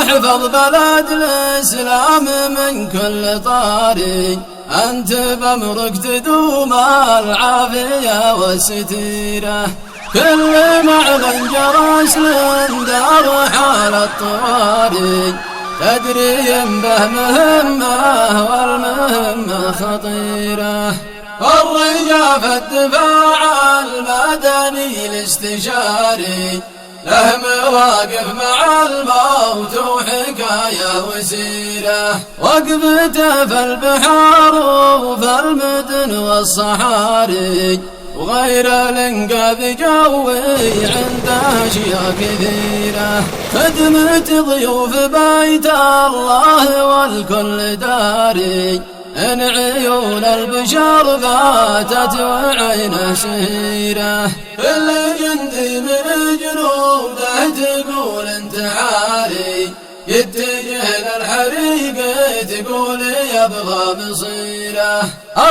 واحفظ بلد الإسلام من كل طاري، أنت بأمرك تدوم العافية والستيرة. كل معلن جرس دار حال الطوارئ، تدري به مهمة والمهمة خطيرة. الرجال في الدفاع المدني الاستشاري، له مواقف مع الموت وحكاية وسيرة. وقفته في البحار وفي المدن والصحاري، وغير الانقاذ جوي عنده اشياء كثيرة. خدمة ضيوف بيت الله والكل داري، إن عيون البشر باتت وعينه شهيرة. كل جندي من جنوده تقول انتحاري، يتجه للحريق تقول يبغى مصيره.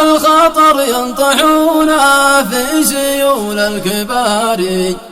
الخطر ينطحون في سيول الكبار،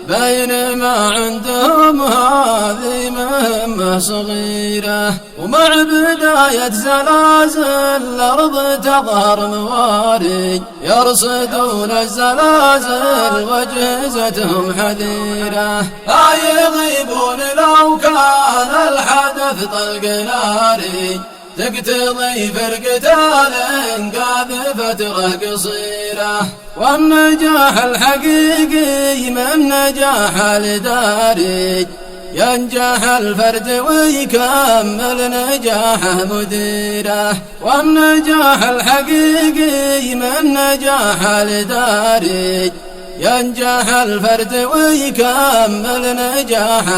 بينما عندهم هذه مهمة صغيرة. ومع بداية زلازل الأرض تظهر مواري، يرصدون الزلازل واجهزتهم حذيرة. لا يغيبون لو كان الحدث طلق ناري، تقتضي فرقة الإنقاذ فترة قصيرة. والنجاح الحقيقي من نجاح الإداري، ينجح الفرد ويكمل نجاحه مديره. والنجاح الحقيقي من نجاح الإداري، ينجح الفرد ويكمل نجاحه